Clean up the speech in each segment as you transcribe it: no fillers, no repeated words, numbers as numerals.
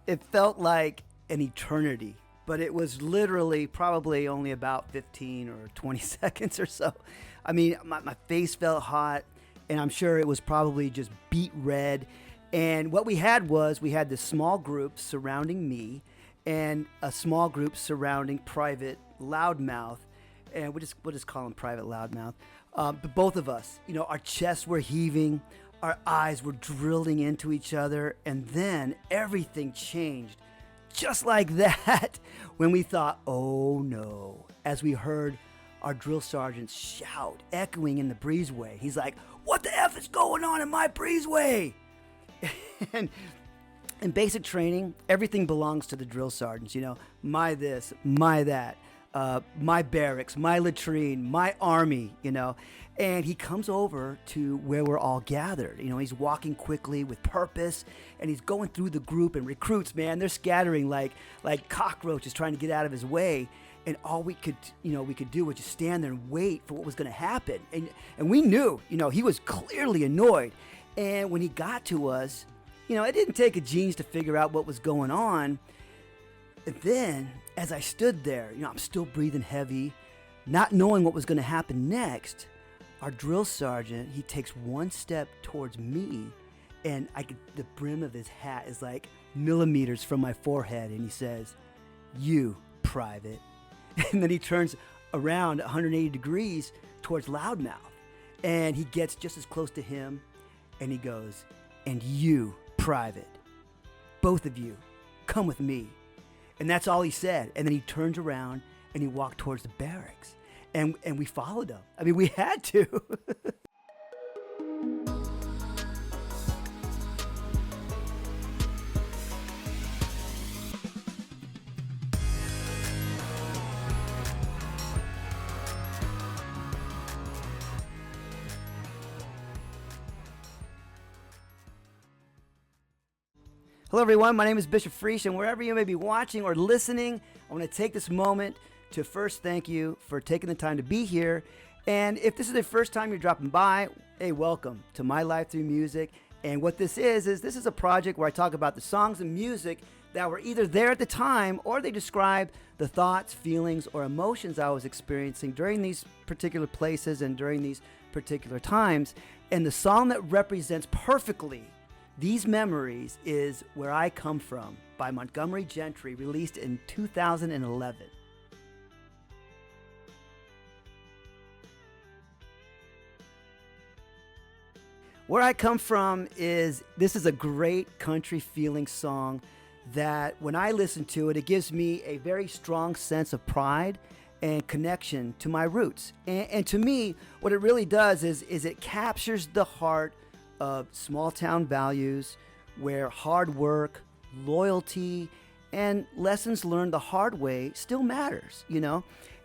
It felt like an eternity, but it was literally probably only about 15 or 20 seconds or so. I mean, my face felt hot, and I'm sure it was probably just beet red. And what we had was we had this small group surrounding me and a small group surrounding Private Loudmouth. And we'll just call him Private Loudmouth. But both of us, our chests were heaving, our eyes were drilling into each other, and then everything changed just like that when we thought, oh no, as we heard our drill sergeant shout, echoing in the breezeway. He's like, what the F is going on in my breezeway? And in basic training, everything belongs to the drill sergeants, my this, my that. My barracks, my latrine, my army, and he comes over to where we're all gathered. He's walking quickly with purpose, and he's going through the group, and recruits, man, they're scattering like cockroaches trying to get out of his way. And all we could do was just stand there and wait for what was going to happen. And we knew, he was clearly annoyed. And when he got to us, it didn't take a genius to figure out what was going on. And then, as I stood there, I'm still breathing heavy, not knowing what was going to happen next, our drill sergeant, he takes one step towards me, and the brim of his hat is like millimeters from my forehead, and he says, "You, Private." And then he turns around 180 degrees towards Loudmouth, and he gets just as close to him, and he goes, "And you, Private, both of you, come with me." And that's all he said. And then he turned around and he walked towards the barracks. And we followed him. I mean, we had to. Hello everyone, my name is Bishop Freesh, and wherever you may be watching or listening, I want to take this moment to first thank you for taking the time to be here. And if this is the first time you're dropping by, hey, welcome to My Life Through Music. And what this is this is a project where I talk about the songs and music that were either there at the time, or they describe the thoughts, feelings, or emotions I was experiencing during these particular places and during these particular times. And the song that represents perfectly these memories is Where I Come From by Montgomery Gentry, released in 2011. Where I Come From this is a great country feeling song that when I listen to it, it gives me a very strong sense of pride and connection to my roots. And to me, what it really does is it captures the heart of small town values where hard work, loyalty, and lessons learned the hard way still matters,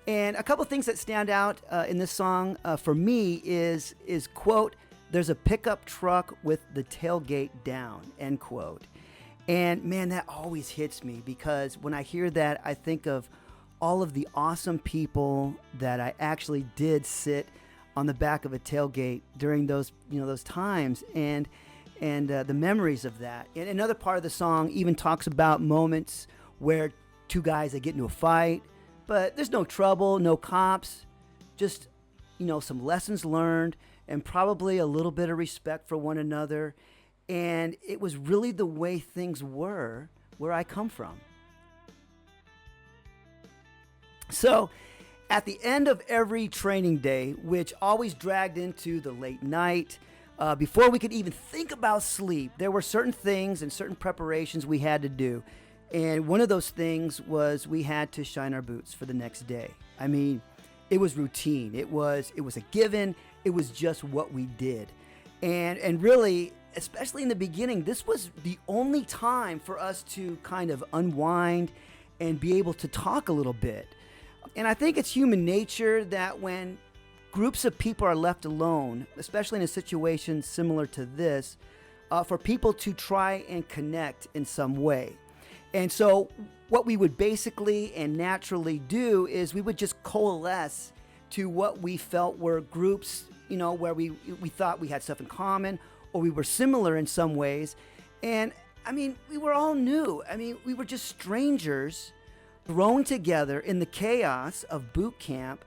And a couple things that stand out in this song for me is quote, "There's a pickup truck with the tailgate down," end quote. And man, that always hits me because when I hear that, I think of all of the awesome people that I actually did sit on the back of a tailgate during those times, and the memories of that. And another part of the song even talks about moments where two guys they get into a fight, but there's no trouble, no cops, just some lessons learned and probably a little bit of respect for one another. And it was really the way things were where I come from. So at the end of every training day, which always dragged into the late night, before we could even think about sleep, there were certain things and certain preparations we had to do. And one of those things was we had to shine our boots for the next day. I mean, it was routine. It was a given. It was just what we did. And really, especially in the beginning, this was the only time for us to kind of unwind and be able to talk a little bit. And I think it's human nature that when groups of people are left alone, especially in a situation similar to this, for people to try and connect in some way. And so what we would basically and naturally do is we would just coalesce to what we felt were groups, where we thought we had stuff in common or we were similar in some ways. And I mean, we were all new. I mean, we were just strangers thrown together in the chaos of boot camp.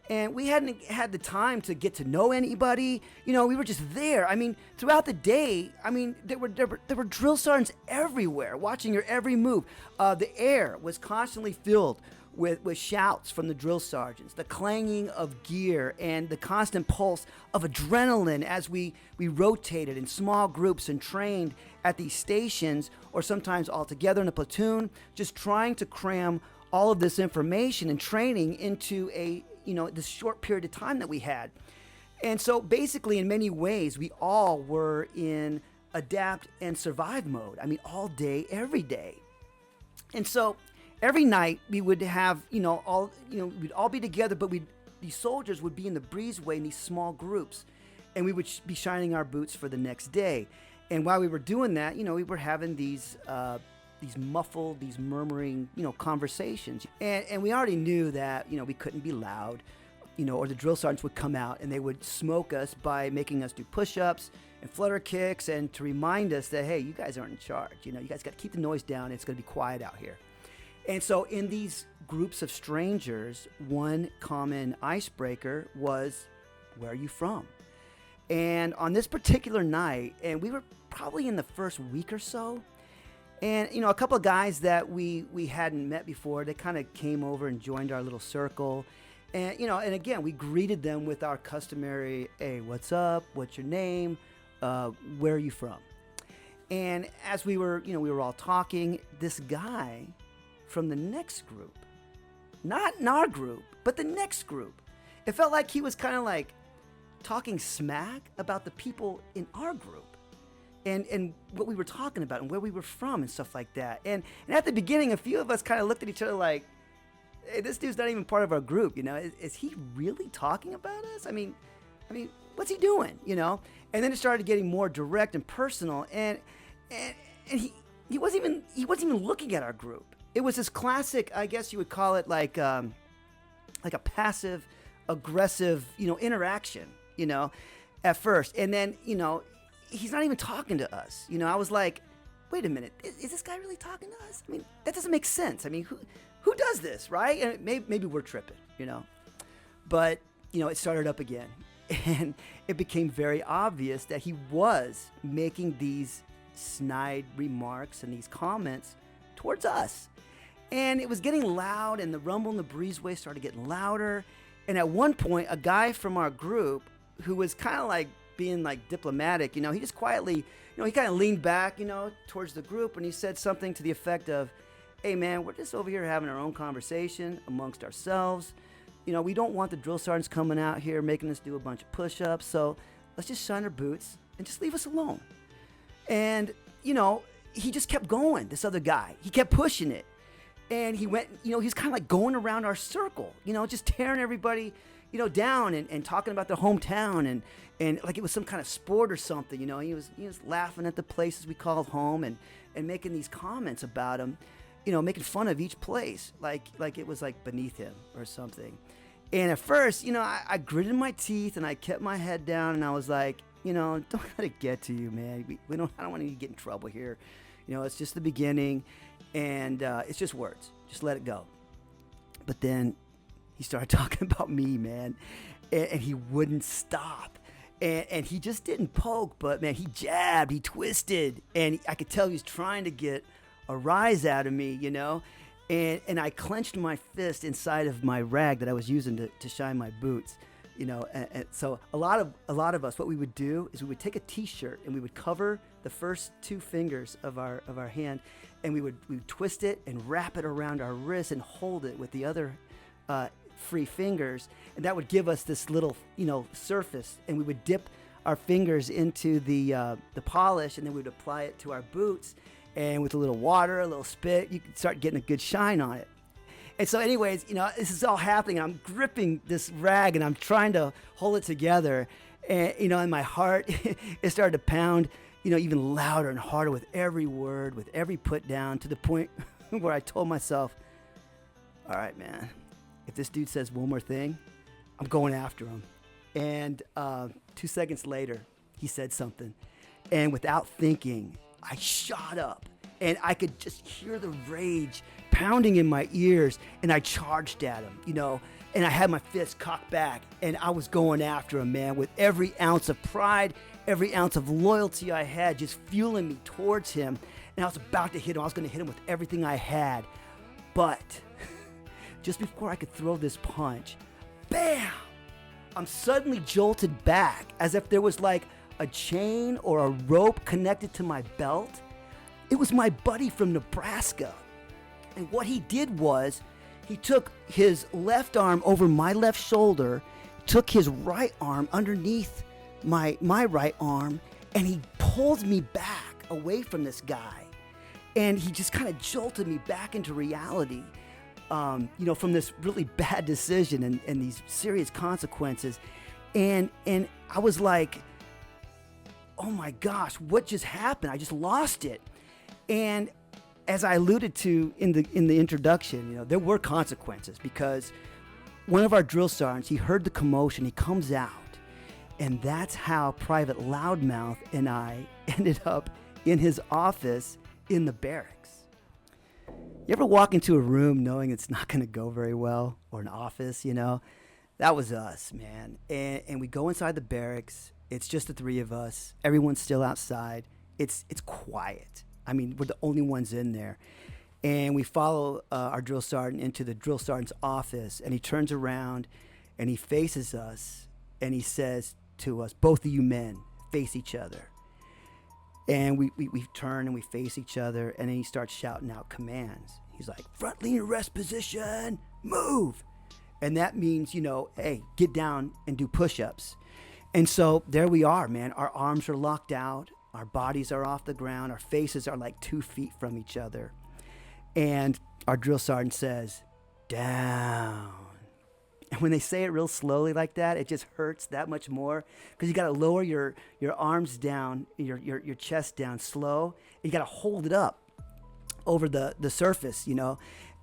And we hadn't had the time to get to know anybody. You know, we were just there. I mean, throughout the day, I mean, there were drill sergeants everywhere watching your every move. The air was constantly filled with shouts from the drill sergeants, the clanging of gear, and the constant pulse of adrenaline as we rotated in small groups and trained at these stations, or sometimes all together in a platoon, just trying to cram all of this information and training into this short period of time that we had. And so basically, in many ways, we all were in adapt and survive mode. I mean, all day, every day. And so every night we would have, we'd all be together, but these soldiers would be in the breezeway in these small groups, and we would be shining our boots for the next day. And while we were doing that, we were having these muffled, these murmuring, conversations. And we already knew that, we couldn't be loud, or the drill sergeants would come out and they would smoke us by making us do push-ups and flutter kicks, and to remind us that, hey, you guys aren't in charge. You guys got to keep the noise down. It's going to be quiet out here. And so in these groups of strangers, one common icebreaker was, where are you from? And on this particular night, and we were probably in the first week or so, and, a couple of guys that we hadn't met before, they kind of came over and joined our little circle. And, and again, we greeted them with our customary, hey, what's up? What's your name? Where are you from? And as we were all talking, this guy from the next group, not in our group, but the next group, it felt like he was kind of like talking smack about the people in our group. And what we were talking about and where we were from and stuff like that. And at the beginning, a few of us kind of looked at each other like, hey, this dude's not even part of our group, Is he really talking about us? I mean, what's he doing, And then it started getting more direct and personal, and he wasn't even looking at our group. It was this classic, I guess you would call it like a passive aggressive, interaction, at first. And then, he's not even talking to us. I was like, wait a minute, is this guy really talking to us? I mean, that doesn't make sense. I mean, who does this, right? And maybe we're tripping, But, it started up again. And it became very obvious that he was making these snide remarks and these comments towards us. And it was getting loud, and the rumble in the breezeway started getting louder. And at one point, a guy from our group who was kind of like being like diplomatic, he just quietly, he kind of leaned back, towards the group, and he said something to the effect of, hey man, we're just over here having our own conversation amongst ourselves. We don't want the drill sergeants coming out here making us do a bunch of push-ups, so let's just shine our boots and just leave us alone. And, he just kept going, this other guy. He kept pushing it. And he went, he's kind of like going around our circle, just tearing everybody, down and talking about their hometown and like it was some kind of sport or something, He was laughing at the places we called home and making these comments about them, making fun of each place, like it was like beneath him or something. And at first, I gritted my teeth and I kept my head down and I was like, don't let it get to you, man. I don't want you to get in trouble here. It's just the beginning. And it's just words. Just let it go. But then he started talking about me, man. And he wouldn't stop. And he just didn't poke, but, man, he jabbed, he twisted. And I could tell he was trying to get a rise out of me, And I clenched my fist inside of my rag that I was using to shine my boots. And so a lot of us, what we would do is we would take a T-shirt and we would cover the first two fingers of our hand, and we would twist it and wrap it around our wrist and hold it with the other free fingers, and that would give us this little surface, and we would dip our fingers into the polish, and then we would apply it to our boots, and with a little water, a little spit, you could start getting a good shine on it. And so anyways, this is all happening. I'm gripping this rag and I'm trying to hold it together. And, in my heart, it started to pound, even louder and harder with every word, with every put down, to the point where I told myself, all right, man, if this dude says one more thing, I'm going after him. And 2 seconds later, he said something. And without thinking, I shot up, and I could just hear the rage pounding in my ears, and I charged at him, and I had my fist cocked back, and I was going after him, man, with every ounce of pride, every ounce of loyalty I had, just fueling me towards him. And I was about to hit him. I was going to hit him with everything I had. But just before I could throw this punch, bam! I'm suddenly jolted back as if there was like a chain or a rope connected to my belt. It was my buddy from Nebraska. And what he did was he took his left arm over my left shoulder, took his right arm underneath my right arm, and he pulled me back away from this guy. And he just kind of jolted me back into reality, from this really bad decision and these serious consequences. And I was like, oh my gosh, what just happened? I just lost it. And as I alluded to in the introduction, there were consequences, because one of our drill sergeants, he heard the commotion, he comes out, and that's how Private Loudmouth and I ended up in his office in the barracks. You ever walk into a room knowing it's not going to go very well, or an office, That was us, man. And we go inside the barracks. It's just the three of us. Everyone's still outside. It's quiet. I mean, we're the only ones in there. And we follow our drill sergeant into the drill sergeant's office, and he turns around and he faces us, and he says to us, both of you men, face each other. And we turn and we face each other, and then he starts shouting out commands. He's like, front lean rest position, move. And that means, hey, get down and do push-ups. And so there we are, man. Our arms are locked out. Our bodies are off the ground. Our faces are like 2 feet from each other. And our drill sergeant says, down. And when they say it real slowly like that, it just hurts that much more, because you got to lower your arms down, your chest down slow. You got to hold it up over the surface,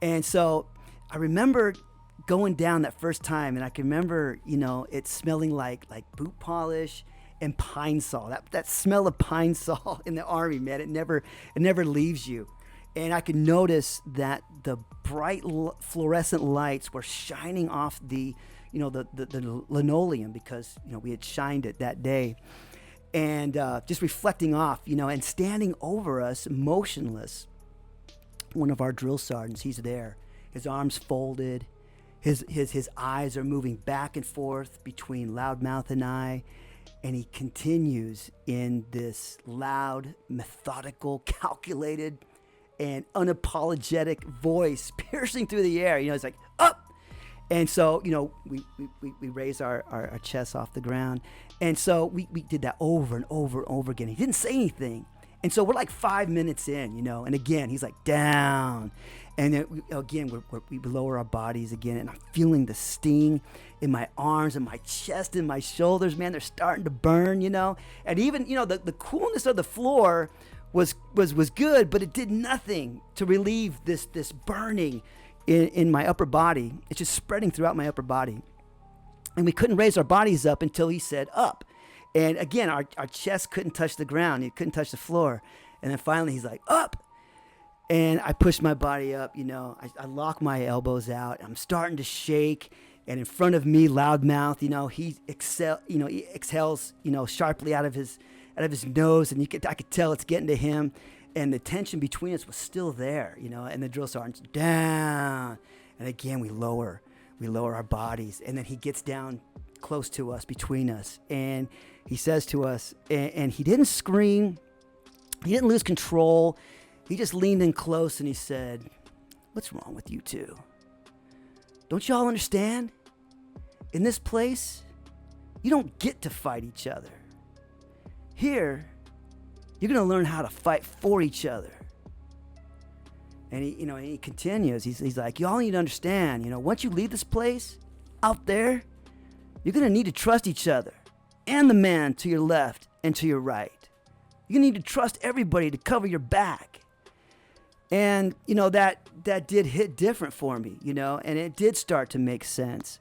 And so I remember going down that first time, and I can remember, it smelling like boot polish and pine sol. That smell of pine sol in the Army, man, it never leaves you. And I could notice that the bright fluorescent lights were shining off the linoleum, because, we had shined it that day. And just reflecting off, and standing over us, motionless, one of our drill sergeants, he's there. His arms folded. His eyes are moving back and forth between Loudmouth and I. And he continues in this loud, methodical, calculated, and unapologetic voice piercing through the air. It's like, up! And so, we raise our chests off the ground. And so we did that over and over and over again. He didn't say anything. And so we're like 5 minutes in, and again, he's like, down. And then, again, we lower our bodies again, and I'm feeling the sting in my arms and my chest and my shoulders, man. They're starting to burn, And even, the coolness of the floor was good, but it did nothing to relieve this burning in my upper body. It's just spreading throughout my upper body. And we couldn't raise our bodies up until he said up. And again, our chest couldn't touch the ground. It couldn't touch the floor. And then finally he's like, up. And I pushed my body up, I lock my elbows out. I'm starting to shake. And in front of me, Loudmouth, he exhales, sharply out of his nose, and I could tell it's getting to him. And the tension between us was still there, and the drill sergeant's down. And again, we lower our bodies. And then he gets down close to us, between us. And he says to us, and he didn't scream. He didn't lose control. He just leaned in close and he said, what's wrong with you two? Don't y'all understand? In this place, you don't get to fight each other. Here, you're going to learn how to fight for each other. And he continues. He's like, y'all need to understand, once you leave this place out there, you're going to need to trust each other and the man to your left and to your right. You're going to need to trust everybody to cover your back. And, that did hit different for me, and it did start to make sense.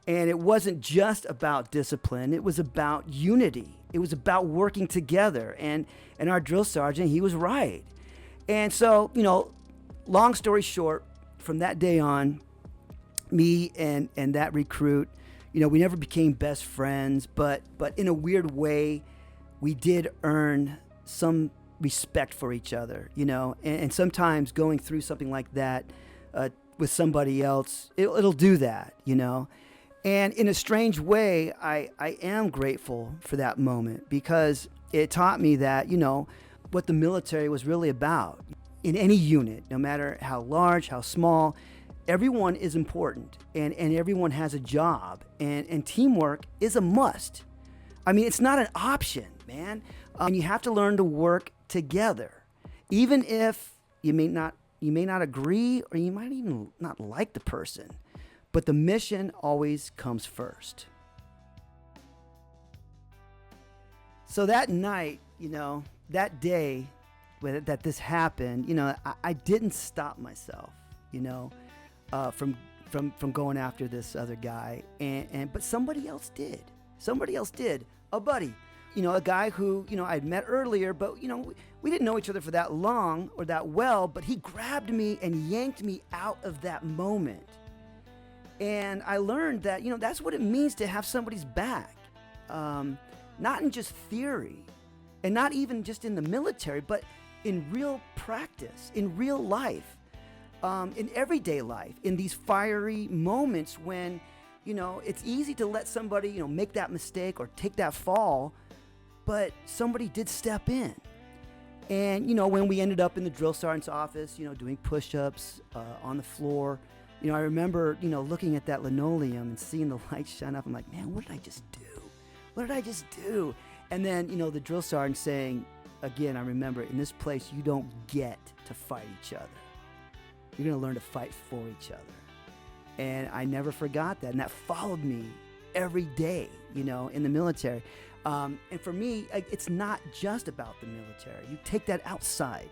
And it wasn't just about discipline. It was about unity. It was about working together. And our drill sergeant, he was right. And so, long story short, from that day on, me and that recruit, we never became best friends, but in a weird way, we did earn some respect for each other, and sometimes going through something like that with somebody else, it'll do that, And in a strange way, I am grateful for that moment, because it taught me that, what the military was really about. In any unit, no matter how large, how small, everyone is important, and everyone has a job, and teamwork is a must. I mean, it's not an option, man. And you have to learn to work together, even if you may not agree, or you might even not like the person, but the mission always comes first. So that night, that day that this happened, I didn't stop myself, from going after this other guy, but somebody else did. A buddy, a guy who, I'd met earlier, but, we didn't know each other for that long or that well, but he grabbed me and yanked me out of that moment. And I learned that, that's what it means to have somebody's back, not in just theory, and not even just in the military, but in real practice, in real life, in everyday life, in these fiery moments when, it's easy to let somebody, make that mistake or take that fall, but somebody did step in. And, when we ended up in the drill sergeant's office, doing push-ups on the floor, I remember, looking at that linoleum and seeing the lights shine up. I'm like, man, what did I just do? And then, the drill sergeant saying, again, I remember, in this place, you don't get to fight each other. You're going to learn to fight for each other. And I never forgot that. And that followed me every day, in the military. And for me, it's not just about the military. You take that outside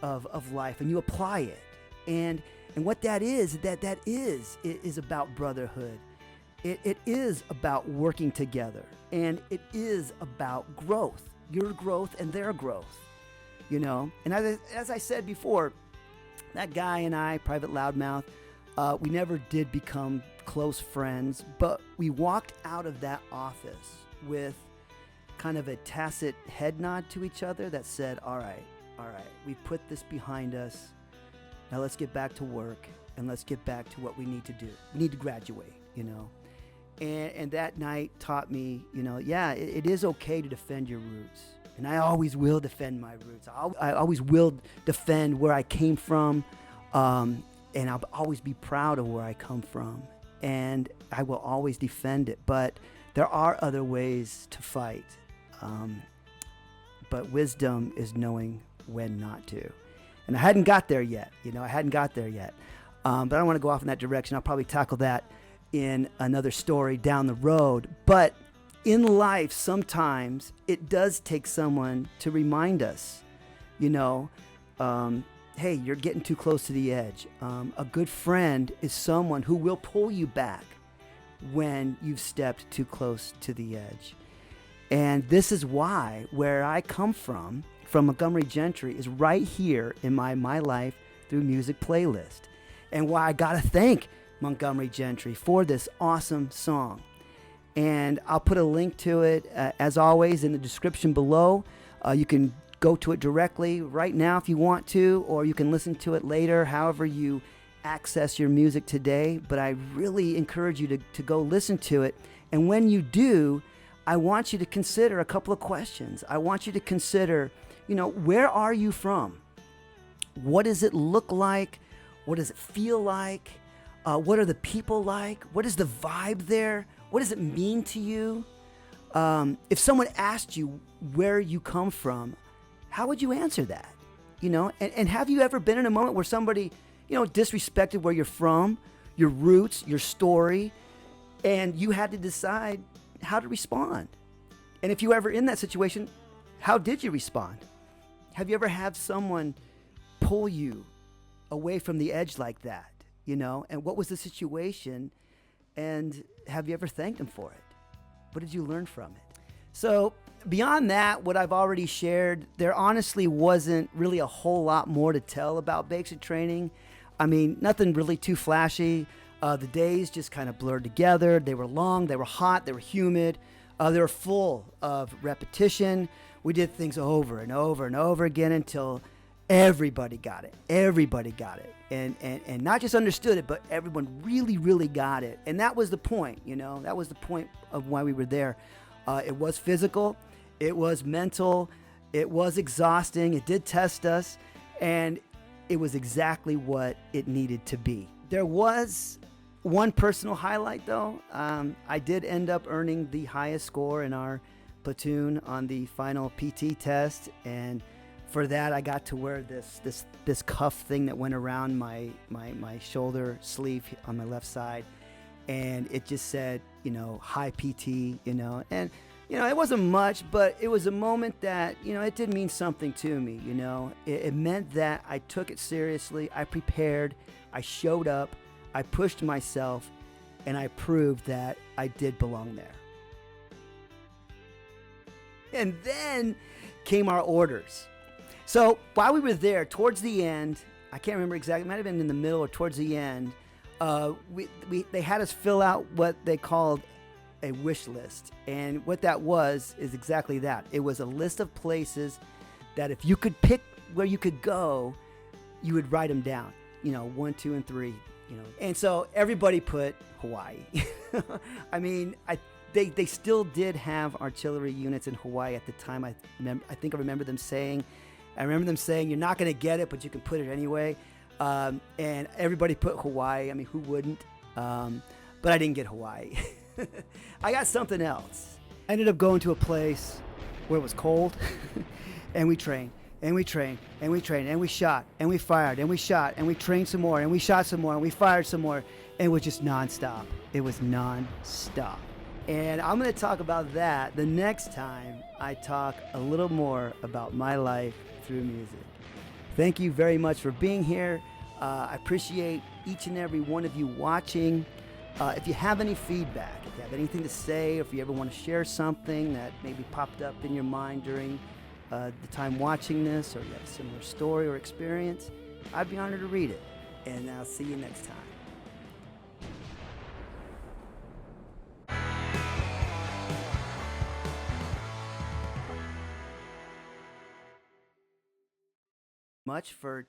of life and you apply it. And what that is about brotherhood. It is about working together. And it is about growth. Your growth and their growth, And as I said before, that guy and I, Private Loudmouth, we never did become close friends, but we walked out of that office with kind of a tacit head nod to each other that said, all right, we put this behind us. Now let's get back to work, and let's get back to what we need to do. We need to graduate, And that night taught me, it is okay to defend your roots. And I always will defend my roots. I always will defend where I came from, and I'll always be proud of where I come from. And I will always defend it. But there are other ways to fight. But wisdom is knowing when not to. And I hadn't got there yet. But I don't want to go off in that direction. I'll probably tackle that in another story down the road. But in life, sometimes it does take someone to remind us, hey, you're getting too close to the edge. A good friend is someone who will pull you back when you've stepped too close to the edge. And this is why where I come from Montgomery Gentry, is right here in my Life Through Music playlist. And why I got to thank Montgomery Gentry for this awesome song. And I'll put a link to it, as always, in the description below. You can go to it directly right now if you want to, or you can listen to it later, however you access your music today. But I really encourage you to go listen to it. And when you do, I want you to consider a couple of questions. I want you to consider, where are you from? What does it look like? What does it feel like? What are the people like? What is the vibe there? What does it mean to you? If someone asked you where you come from, how would you answer that? And have you ever been in a moment where somebody, disrespected where you're from, your roots, your story, and you had to decide how to respond? And if you were ever in that situation, how did you respond? Have you ever had someone pull you away from the edge like that? And what was the situation? And have you ever thanked them for it? What did you learn from it? So Beyond that, what I've already shared, there honestly wasn't really a whole lot more to tell about basic training. I mean, nothing really too flashy. The days just kind of blurred together. They were long, they were hot, they were humid, they were full of repetition. We did things over and over and over again until everybody got it. Everybody got it. And not just understood it, but everyone really, really got it. And that was the point, you know, that was the point of why we were there. It was physical, it was mental, it was exhausting, it did test us, and it was exactly what it needed to be. There was one personal highlight, though. I did end up earning the highest score in our platoon on the final PT test, and for that I got to wear this cuff thing that went around my shoulder sleeve on my left side, and it just said, you know, high PT, you know, and you know, it wasn't much, but it was a moment that, you know, it did mean something to me, you know. It meant that I took it seriously, I prepared, I showed up, I pushed myself, and I proved that I did belong there. And then came our orders. So while we were there, towards the end, I can't remember exactly, it might have been in the middle or towards the end, they had us fill out what they called a wish list. And what that was is exactly that. It was a list of places that if you could pick where you could go, you would write them down, you know, 1, 2, and 3, you know. And so everybody put Hawaii. I mean, they still did have artillery units in Hawaii at the time. I remember them saying, you're not going to get it, but you can put it anyway. And everybody put Hawaii. I mean, who wouldn't? But I didn't get Hawaii. I got something else. I ended up going to a place where it was cold, and we trained, and we trained, and we trained, and we shot, and we fired, and we shot, and we trained some more, and we shot some more, and we fired some more, and it was just nonstop. It was nonstop. And I'm going to talk about that the next time I talk a little more about my life through music. Thank you very much for being here. I appreciate each and every one of you watching. If you have any feedback, if you have anything to say, or if you ever want to share something that maybe popped up in your mind during the time watching this, or you have a similar story or experience, I'd be honored to read it. And I'll see you next time. Much for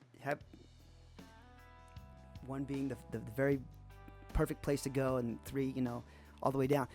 one being the very perfect place to go, and 3, you know, all the way down.